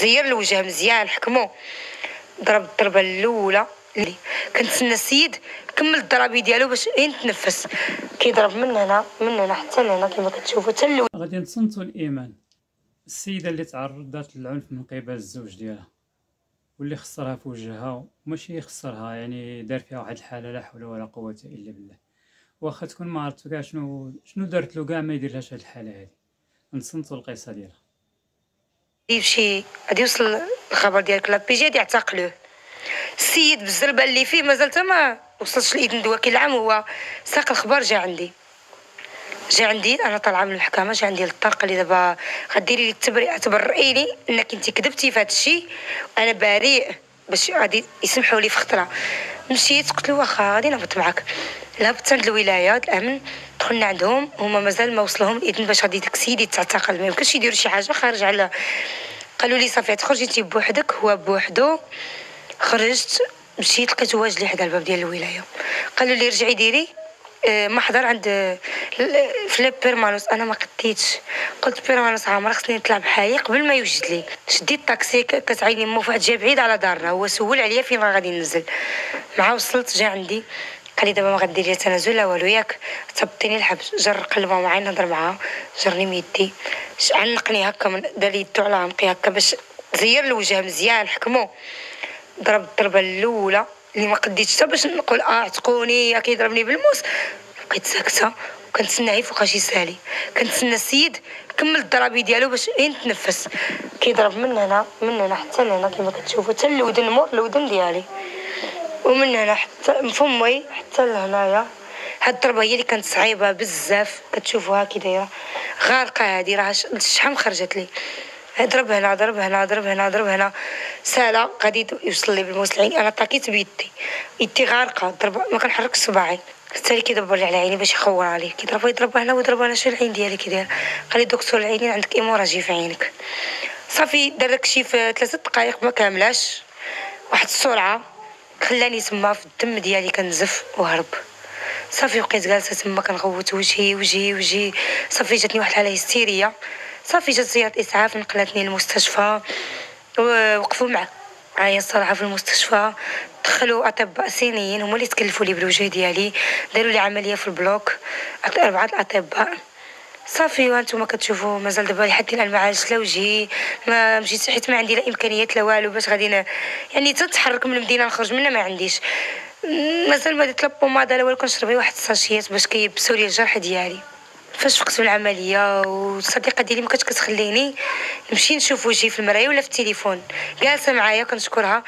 زير الوجه مزيان، حكمو. ضرب الضربه الاولى اللي كنتسنى السيد كمل الضربي ديالو باش يتنفس. كيضرب من هنا حتى لهنا كما كتشوفوا حتى الاول. غادي نصنتوا الايمان، السيده اللي تعرضت للعنف من قبل الزوج ديالها واللي خسرها في وجهها، وماشي خسرها يعني دار فيها واحد الحاله لا حول ولا قوه الا بالله. واخا تكون ما عرفتو كاع شنو دارت له كاع ما يديرلهاش هاد الحاله هادي. نصنتوا القصه ديالها. يمشي غادي يوصل الخبر ديالك لابيجي غادي يعتقلوه. السيد بالزربه اللي فيه مازال حتى ما وصلش لايد ندوه. كي العام هو ساق الخبر جا عندي انا طالعه من المحكمه، جا عندي للطرق اللي دابا غديري لي التبرئه، تبرئي لي انك انت كذبتي في هذا الشيء، انا بريء، باش غادي يسمحوا لي في خطره. مشيت قلت له واخا غادي نهبط معاك. هبطت عند الولايه الامن، دخلنا عندهم، هما مازال ما وصلهم الاذن باش غادي داك السيد يتعتقل، ما يمكنش يديروا شي حاجه خارج على. قالوا لي صافي تخرجي انت بوحدك، هو بوحدو. خرجت مشيت لقيت واجد حدا الباب ديال الولايه، قالوا لي رجعي ديري محضر عند في بيرمانوس. انا ما قديتش، قلت بيرمانوس عامره خصني نطلع بحالي قبل ما يوجد لي. شديت الطاكسي كتعيني مو فواحد جهه بعيد على دارنا، هو سول عليا فين غادي ننزل. مع وصلت جا عندي قال لي دابا ما غدير لي تنازل لا والو ياك، تهبطيني الحبس. جر قلبه معايا نهضر معاه، جرني من يدي، عنقني هكا من دار يدو على عنقي هكا باش زير الوجه مزيان، حكمو. ضرب الضربه الاولى اللي ما قديتش حتى باش نقول عتقوني كيضربني بالموس. بقيت ساكته وكنتسنى فوقاش يسالي، كنتسنى السيد كمل الضربي ديالو باش يتنفس. كيضرب من هنا حتى لهنا كما كتشوفوا حتى الودن، مور الودن ديالي، ومن هنا حتى فمي حتى لهنايا. هاد الضربه هي اللي كانت صعيبه بزاف، كتشوفوها كي دايره غارقه. هادي راه الشحم خرجت لي. ضرب هنا سالا غادي يوصل لي بالموس العين. انا طاكيت يدي غارقه، ضربه ما كنحركش صباعي. حتى اللي كيدبر لي على عيني باش يخور عليه، يضرب هنا ويضرب هنا. شو العين ديالي كي داير؟ قال لي دكتور العينين عندك ايموراجي في عينك. صافي دار داكشي في 3 دقائق ما كاملاش، واحد السرعه خلاني تما في الدم ديالي كنزف وهرب. صافي بقيت جالسه تما كنغوت وجهي. صافي جاتني واحد الحاله هستيريه. صافي جات سيارة اسعاف نقلتني للمستشفى، ووقفوا معايا الصراحه في المستشفى. دخلوا اطباء صينيين هما اللي تكلفوا لي بالوجه ديالي، داروا لي عمليه في البلوك 4 الاطباء. صافي وانتم كتشوفوا مازال دابا لحد الان ما عالجت لا وجهي، ما مشيت حيت ما عندي لا امكانيات لا والو باش غادي يعني تتحرك من المدينه نخرج منها ما عنديش. مازال ما درت لا بوماده لا والو، كنشرب غير واحد الساشيات باش كيبسوا لي الجرح ديالي. فاش فقت من العمليه والصديقه ديالي ما كانتش كتخليني نمشي نشوف وجهي في المرايه ولا في التليفون، جالسه معايا كنشكرها،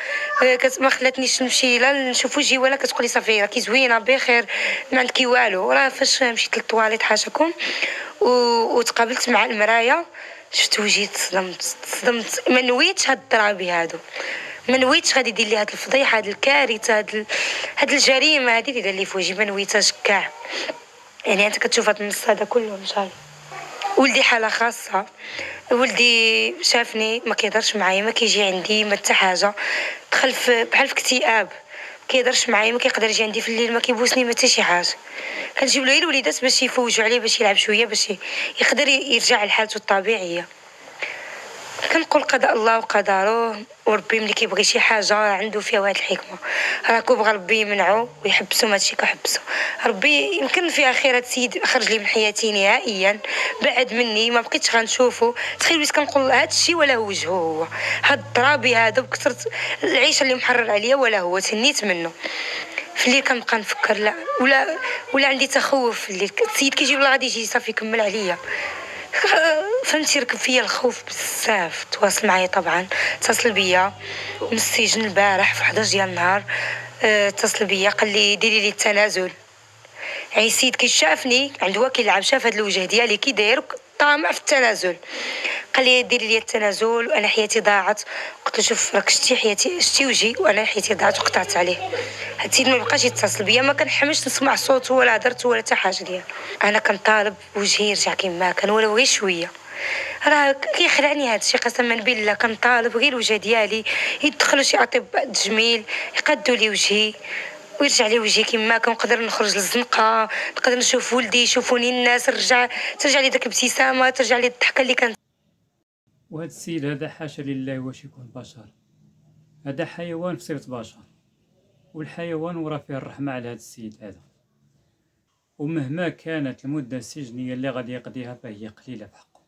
ما خلاتنيش نمشي لا نشوف وجهي ولا كتقول لي صافي راكي زوينه بخير ما عندكي والو. راه فاش مشيت للطواليت حاشاكم وتقابلت مع المرايه شفت وجهي تصدمت. ما نويتش هاد الضرابي هادو، ما نويتش غادي يدير لي هاد الفضيحه، هاد الكارثه، هاد الجريمه هادي اللي دار لي في وجهي، ما نويتهاش كاع. يعني انت كتشوف هاد النص هذا كله مشاري. ولدي حاله خاصه، ولدي شافني ما كيهضرش معايا، ما كيجي عندي ما حتى حاجه، دخل بحال في اكتئاب، ما كيهضرش معايا، ما كيقدر يجي عندي في الليل، ما كيبوسني ما حتى شي حاجه. كنجيب له الوليدات باش يفوجوا عليه باش يلعب شويه باش يقدر يرجع لحالته الطبيعيه. كنقول قضاء الله وقدره، وربي ملي كيبغي شي حاجه عنده فيها واحد الحكمه. راكو بغى ربي يمنعو ويحبسو ماشي كحبسو، ربي يمكن فيها خير. هاد السيد خرج لي من حياتي نهائيا، بعد مني ما بقيتش غنشوفو. تخيل وليت كنقول هاد الشيء ولا هو وجهه هو، هاد الضرابي هذا بكثرت العيشه اللي محرر عليا ولا هو تنيت منه. في الليل كنبقى نفكر لا ولا عندي تخوف في الليل. السيد كيجي والله غادي يجي صافي يكمل عليا. فهمتي ركب فيا الخوف بزاف. تواصل معايا طبعا، اتصل بيا من السجن البارح في 11 ديال النهار. اتصل بيا قال لي ديري لي التنازل. يعني السيد كيشافني عند هو كيلعب، شاف هذا الوجه ديالي كي داير طامع في التنازل. قال لي ديري لي التنازل وانا حياتي ضاعت. قلت له شوف راك شتي وجهي وانا حياتي ضاعت وقطعت عليه. هاد السيد ما بقاش يتصل بيا، ما كنحمش نسمع صوته ولا هضرته ولا حتى حاجه ديالو. انا كنطالب وجهي يرجع كما كان ولو غير شويه. راه كيخلعني هذا الشيء قسما بالله. كنطالب غير الوجه ديالي، يدخلوا شي اطباء تجميل يقادوا لي وجهي ويرجع لي وجهي كما كان، نقدر نخرج للزنقه، نقدر نشوف ولدي، يشوفوني الناس، ترجع لي داك الابتسامه، ترجع لي الضحكه اللي كانت. وهذا السيد هذا حاشا لله واش يكون بشر، هذا حيوان في صيغة بشر، والحيوان وراه فيه الرحمة على هذا السيد هذا. ومهما كانت المدة السجنية اللي غادي يقضيها فهي قليلة بحقه.